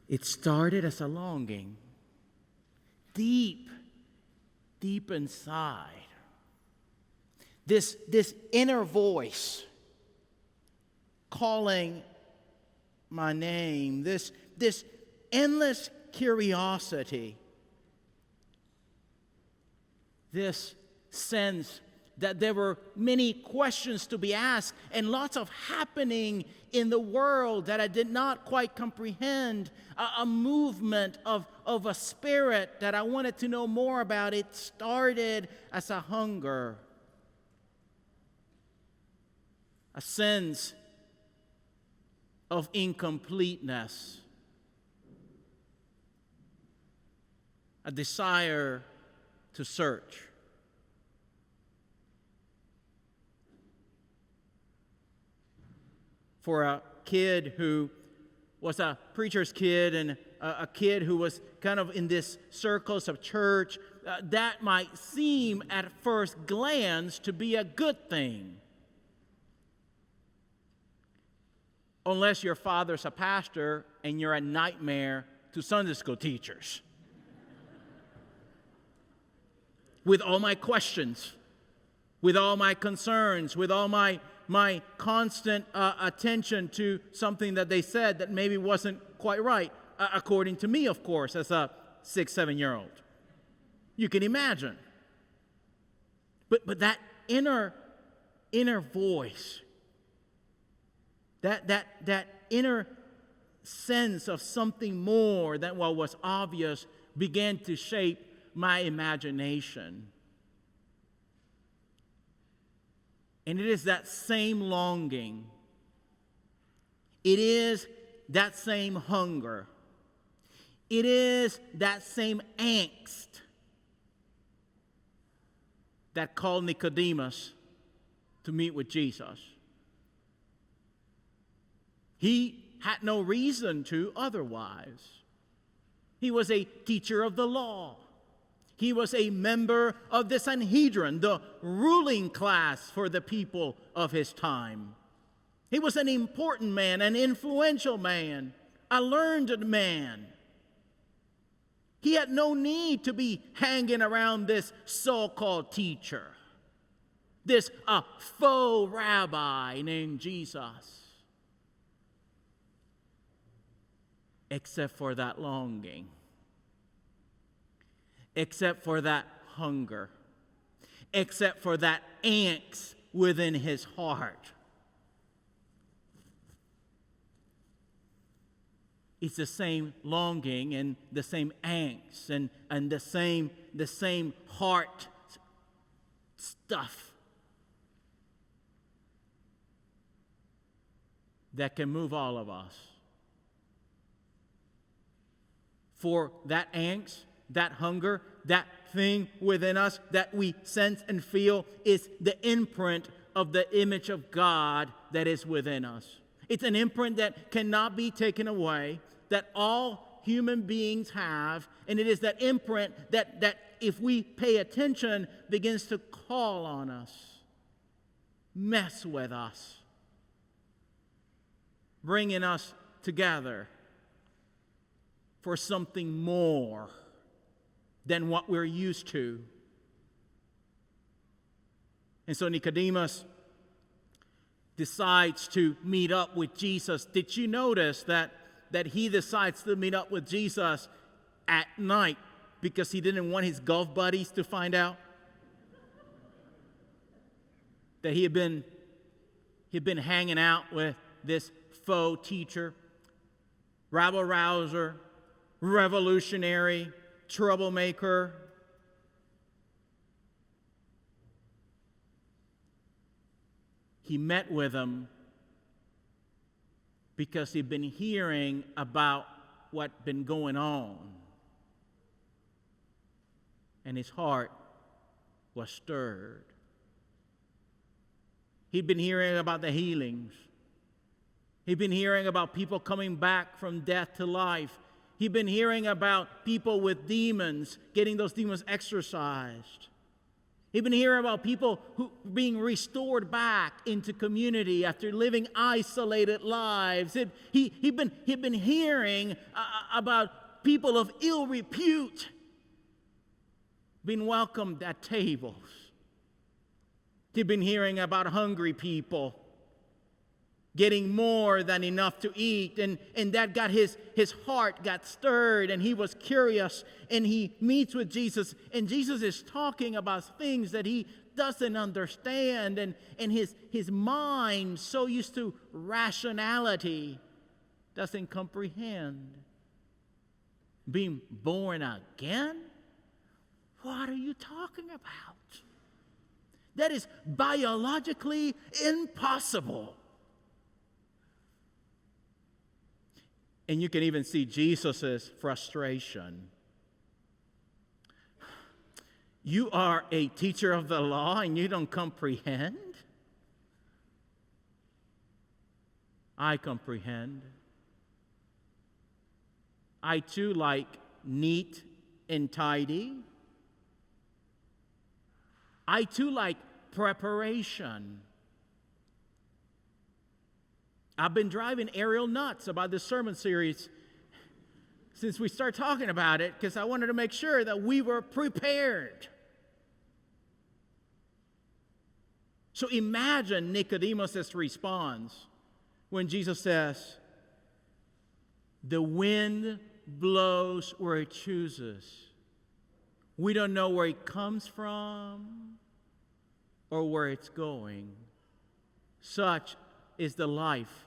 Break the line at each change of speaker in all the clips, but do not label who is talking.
It started as a longing, deep inside. This inner voice calling my name, this endless curiosity, this sense that there were many questions to be asked and lots of happening in the world that I did not quite comprehend, a movement of a spirit that I wanted to know more about. It started as a hunger, a sense of incompleteness, a desire to search. For a kid who was a preacher's kid and a kid who was kind of in this circles of church, that might seem at first glance to be a good thing. Unless your father's a pastor and you're a nightmare to Sunday school teachers. With all my questions, with all my concerns, with all my constant attention to something that they said that maybe wasn't quite right, according to me, of course, as a 6-7-year-old. You can imagine. But that inner voice, that inner sense of something more than what was obvious began to shape my imagination. And it is that same longing. It is that same hunger. It is that same angst that called Nicodemus to meet with Jesus. He had no reason to otherwise. He was a teacher of the law. He was a member of the Sanhedrin, the ruling class for the people of his time. He was an important man, an influential man, a learned man. He had no need to be hanging around this so-called teacher, this faux rabbi named Jesus, except for that longing. Except for that hunger, except for that angst within his heart. It's the same longing and the same angst and the same heart stuff that can move all of us. For that angst, that hunger, that thing within us that we sense and feel is the imprint of the image of God that is within us. It's an imprint that cannot be taken away, that all human beings have, and it is that imprint that if we pay attention, begins to call on us, mess with us, bringing us together for something more than what we're used to. And so Nicodemus decides to meet up with Jesus. Did you notice that he decides to meet up with Jesus at night because he didn't want his golf buddies to find out that he had been hanging out with this faux teacher, rabble-rouser, revolutionary, troublemaker? He met with him because he'd been hearing about what'd been going on, and his heart was stirred. He'd been hearing about the healings. He'd been hearing about people coming back from death to life. He'd been hearing about people with demons, getting those demons exorcised. He'd been hearing about people who being restored back into community after living isolated lives. He'd been hearing about people of ill repute being welcomed at tables. He'd been hearing about hungry people getting more than enough to eat, and that got his heart got stirred, and he was curious, and he meets with Jesus, and Jesus is talking about things that he doesn't understand, and his mind, so used to rationality, doesn't comprehend. Being born again? What are you talking about? That is biologically impossible. And you can even see Jesus' frustration. You are a teacher of the law and you don't comprehend? I comprehend. I too like neat and tidy. I too like preparation. I've been driving Ariel nuts about this sermon series since we started talking about it, because I wanted to make sure that we were prepared. So imagine Nicodemus' response when Jesus says, the wind blows where it chooses. We don't know where it comes from or where it's going. Such is the life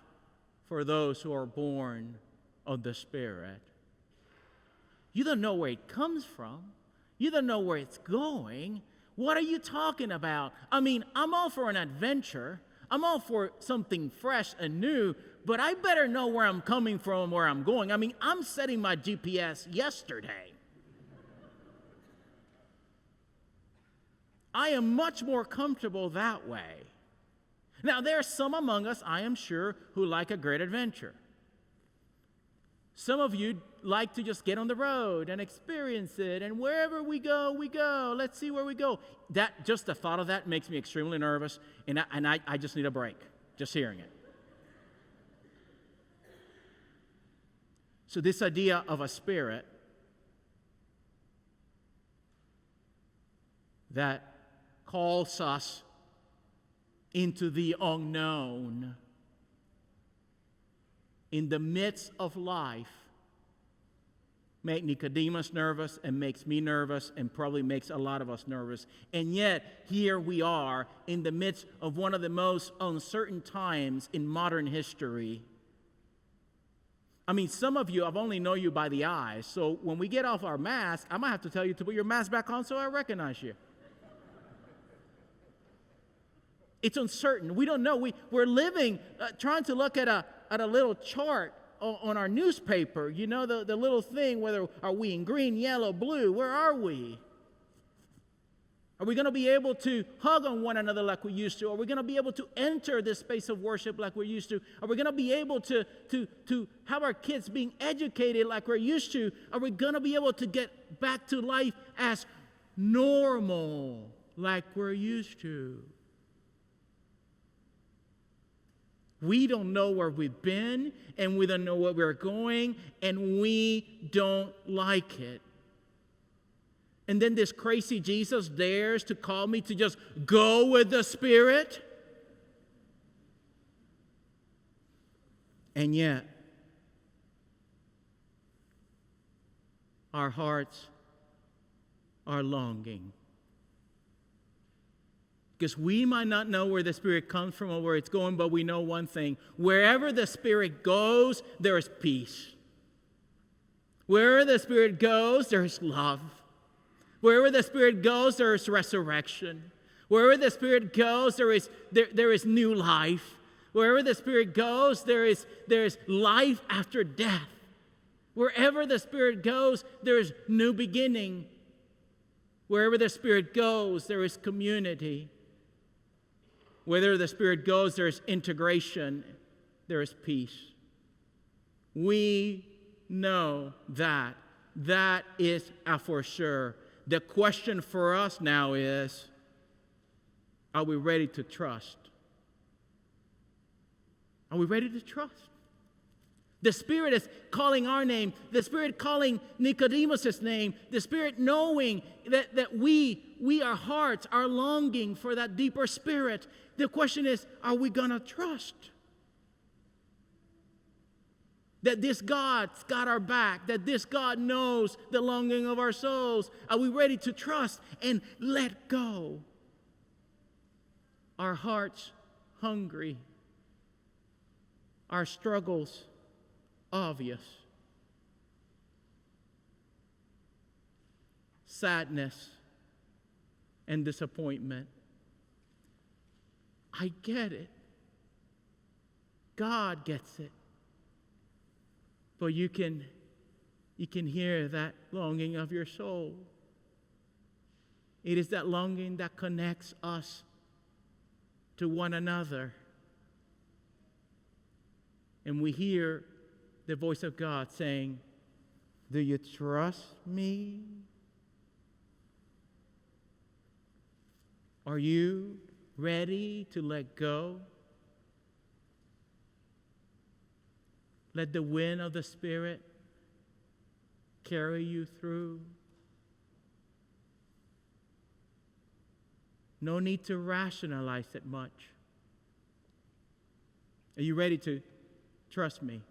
for those who are born of the Spirit. You don't know where it comes from. You don't know where it's going. What are you talking about? I mean, I'm all for an adventure. I'm all for something fresh and new, but I better know where I'm coming from, where I'm going. I mean, I'm setting my GPS yesterday. I am much more comfortable that way. Now, there are some among us, I am sure, who like a great adventure. Some of you like to just get on the road and experience it, and wherever we go, we go. Let's see where we go. Just the thought of that makes me extremely nervous, and I just need a break, just hearing it. So this idea of a spirit that calls us into the unknown in the midst of life make Nicodemus nervous and makes me nervous and probably makes a lot of us nervous. And yet, here we are in the midst of one of the most uncertain times in modern history. I mean, some of you, I've only known you by the eyes, so when we get off our mask, I might have to tell you to put your mask back on so I recognize you. It's uncertain. We don't know. We're living, trying to look at a little chart on our newspaper. You know, the little thing, whether are we in green, yellow, blue? Where are we? Are we going to be able to hug on one another like we used to? Are we going to be able to enter this space of worship like we're used to? Are we going to be able to have our kids being educated like we're used to? Are we going to be able to get back to life as normal like we're used to? We don't know where we've been, and we don't know where we're going, and we don't like it. And then this crazy Jesus dares to call me to just go with the Spirit. And yet, our hearts are longing. Because we might not know where the Spirit comes from or where it's going, but we know one thing. Wherever the Spirit goes, there is peace. Wherever the Spirit goes, there is love. Wherever the Spirit goes, there is resurrection. Wherever the Spirit goes, there is new life. Wherever the Spirit goes, there is life after death. Wherever the Spirit goes, there is new beginning. Wherever the Spirit goes, there is community. Wherever the Spirit goes, there is integration, there is peace. We know that. That is for sure. The question for us now is, Are we ready to trust? Are we ready to trust? The Spirit is calling our name. The Spirit calling Nicodemus' name. The Spirit knowing that we, our hearts, are longing for that deeper Spirit. The question is, are we going to trust? That this God's got our back. That this God knows the longing of our souls. Are we ready to trust and let go? Our hearts hungry. Our struggles obvious. Sadness and disappointment. I get it. God gets it. But you can hear that longing of your soul. It is that longing that connects us to one another. And we hear the voice of God saying, do you trust me? Are you ready to let go? Let the wind of the Spirit carry you through. No need to rationalize it much. Are you ready to trust me?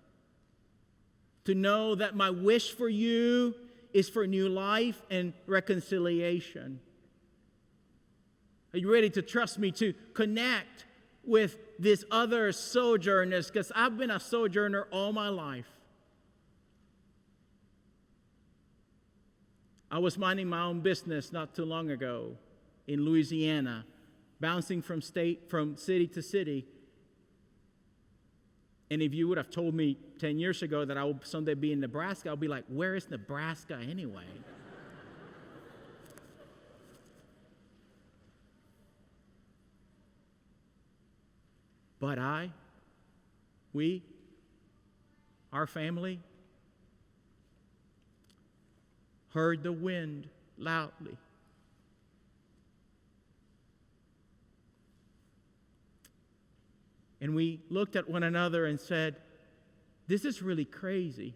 To know that my wish for you is for new life and reconciliation. Are you ready to trust me to connect with these other sojourners? Because I've been a sojourner all my life. I was minding my own business not too long ago in Louisiana, bouncing from city to city. And if you would have told me 10 years ago that I would someday be in Nebraska, I'll be like, where is Nebraska anyway? But our family, heard the wind loudly. And we looked at one another and said, this is really crazy.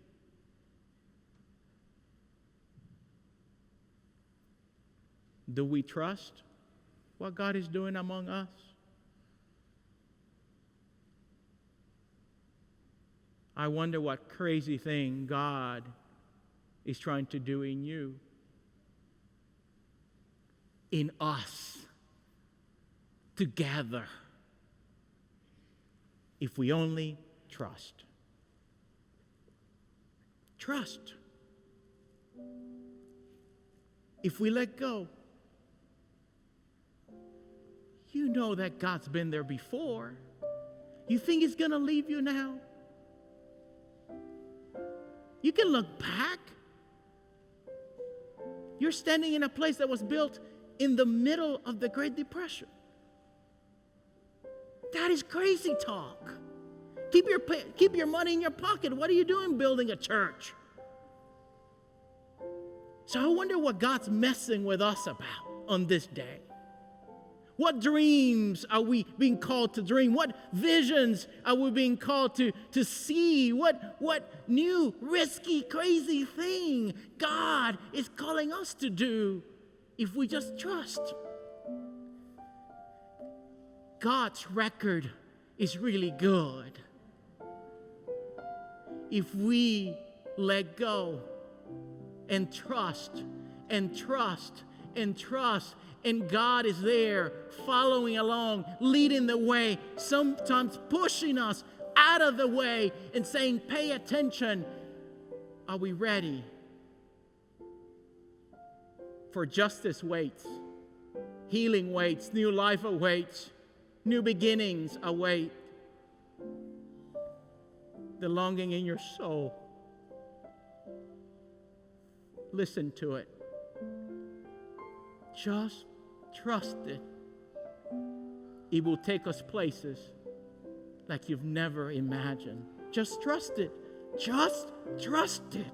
Do we trust what God is doing among us? I wonder what crazy thing God is trying to do in you, in us, together, if we only trust. Trust. If we let go, you know that God's been there before. You think He's going to leave you now? You can look back. You're standing in a place that was built in the middle of the Great Depression. That is crazy talk. Keep your money in your pocket. What are you doing building a church? So I wonder what God's messing with us about on this day. What dreams are we being called to dream? What visions are we being called to see? What new, risky, crazy thing God is calling us to do if we just trust? God's record is really good. If we let go and trust and trust and trust, and God is there following along, leading the way, sometimes pushing us out of the way and saying, pay attention. Are we ready? For justice waits, healing waits, new life awaits, new beginnings await. The longing in your soul, listen to it. Just trust it. It will take us places like you've never imagined. Just trust it. Just trust it.